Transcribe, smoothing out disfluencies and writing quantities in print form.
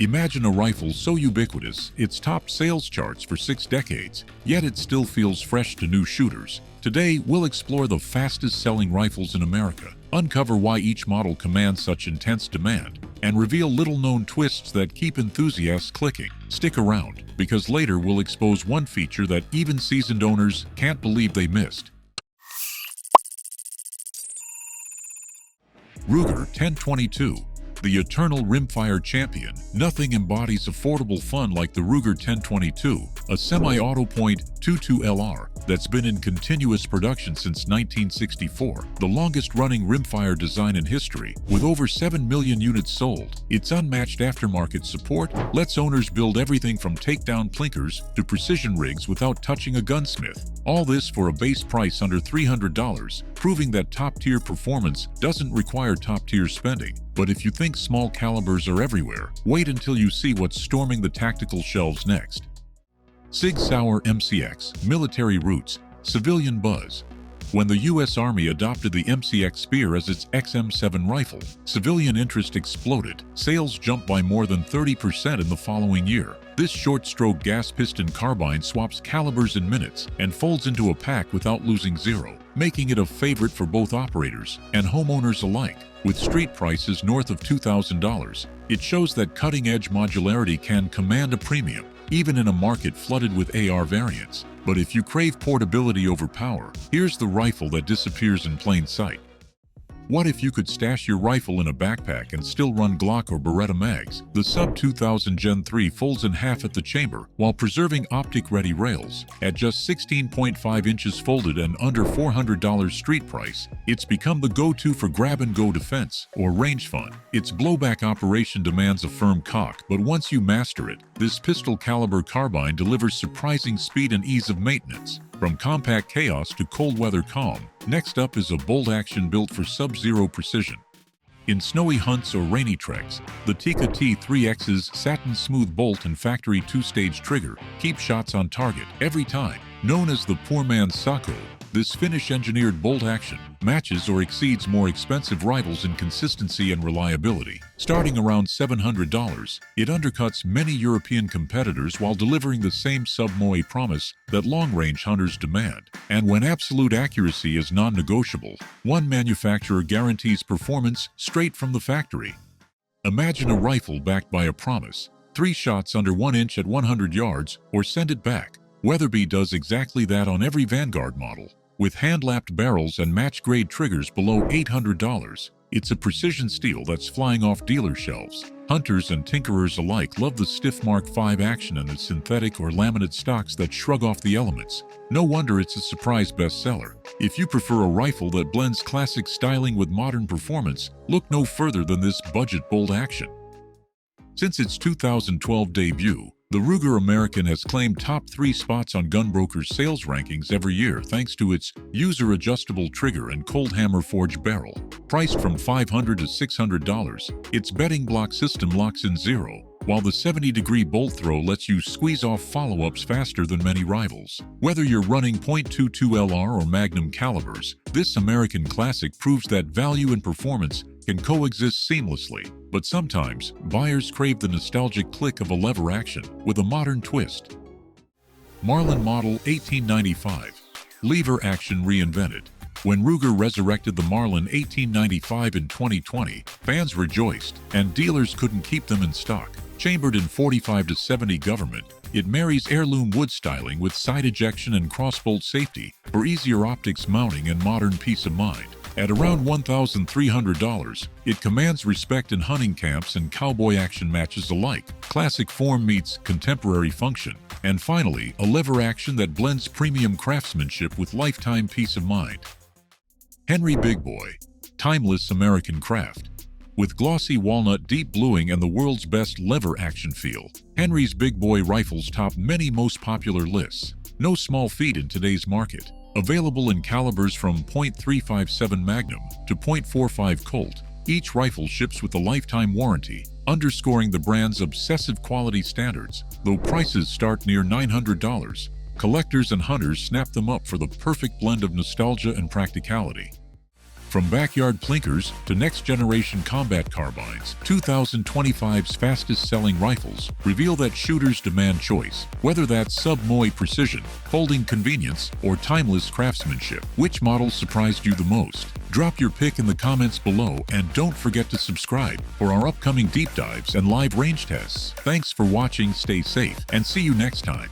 Imagine a rifle so ubiquitous it's topped sales charts for 6 decades, yet it still feels fresh to new shooters. Today, we'll explore the fastest-selling rifles in America, uncover why each model commands such intense demand, and reveal little-known twists that keep enthusiasts clicking. Stick around, because later we'll expose one feature that even seasoned owners can't believe they missed. Ruger 1022. The eternal rimfire champion. Nothing embodies affordable fun like the Ruger 1022, a semi-auto .22 LR that's been in continuous production since 1964, the longest-running rimfire design in history. With over 7 million units sold, its unmatched aftermarket support lets owners build everything from takedown plinkers to precision rigs without touching a gunsmith. All this for a base price under $300, proving that top-tier performance doesn't require top-tier spending. But if you think small calibers are everywhere, wait until you see what's storming the tactical shelves next. Sig Sauer MCX, military roots, civilian buzz. When the U.S. Army adopted the MCX Spear as its XM7 rifle, civilian interest exploded. Sales jumped by more than 30% in the following year. This short-stroke gas piston carbine swaps calibers in minutes and folds into a pack without losing zero, making it a favorite for both operators and homeowners alike. With street prices north of $2,000, it shows that cutting-edge modularity can command a premium, even in a market flooded with AR variants. But if you crave portability over power, here's the rifle that disappears in plain sight. What if you could stash your rifle in a backpack and still run Glock or Beretta mags? The Sub-2000 Gen 3 folds in half at the chamber while preserving optic-ready rails. At just 16.5 inches folded and under $400 street price, it's become the go-to for grab-and-go defense or range fun. Its blowback operation demands a firm cock, but once you master it, this pistol-caliber carbine delivers surprising speed and ease of maintenance. From compact chaos to cold weather calm, next up is a bolt-action built for sub-zero precision. In snowy hunts or rainy treks, the Tikka T3X's satin-smooth bolt and factory two-stage trigger keep shots on target every time. Known as the poor man's Sako, this Finnish-engineered bolt-action matches or exceeds more expensive rivals in consistency and reliability. Starting around $700, it undercuts many European competitors while delivering the same sub-MOE promise that long-range hunters demand. And when absolute accuracy is non-negotiable, one manufacturer guarantees performance straight from the factory. Imagine a rifle backed by a promise: 3 shots under 1 inch at 100 yards, or send it back. Weatherby does exactly that on every Vanguard model. With hand-lapped barrels and match-grade triggers below $800, it's a precision steel that's flying off dealer shelves. Hunters and tinkerers alike love the stiff Mark V action and its synthetic or laminate stocks that shrug off the elements. No wonder it's a surprise bestseller. If you prefer a rifle that blends classic styling with modern performance, look no further than this budget bolt action. Since its 2012 debut, the Ruger American has claimed top 3 spots on Gunbroker's sales rankings every year thanks to its user-adjustable trigger and cold hammer forged barrel. Priced from $500 to $600, its bedding block system locks in zero, while the 70-degree bolt throw lets you squeeze off follow-ups faster than many rivals. Whether you're running .22 LR or Magnum calibers, this American classic proves that value and performance can coexist seamlessly. But sometimes, buyers crave the nostalgic click of a lever action with a modern twist. Marlin Model 1895. Lever action reinvented. When Ruger resurrected the Marlin 1895 in 2020, fans rejoiced, and dealers couldn't keep them in stock. Chambered in 45 to 70 government, it marries heirloom wood styling with side ejection and crossbolt safety for easier optics mounting and modern peace of mind. At around $1,300, it commands respect in hunting camps and cowboy action matches alike. Classic form meets contemporary function. And finally, a lever action that blends premium craftsmanship with lifetime peace of mind. Henry Big Boy. Timeless American craft. With glossy walnut deep bluing and the world's best lever action feel, Henry's Big Boy rifles top many most popular lists. No small feat in today's market. Available in calibers from .357 Magnum to .45 Colt, each rifle ships with a lifetime warranty, underscoring the brand's obsessive quality standards. Though prices start near $900, collectors and hunters snap them up for the perfect blend of nostalgia and practicality. From backyard plinkers to next-generation combat carbines, 2025's fastest-selling rifles reveal that shooters demand choice, whether that's sub-moy precision, folding convenience, or timeless craftsmanship. Which model surprised you the most? Drop your pick in the comments below and don't forget to subscribe for our upcoming deep dives and live range tests. Thanks for watching, stay safe, and see you next time.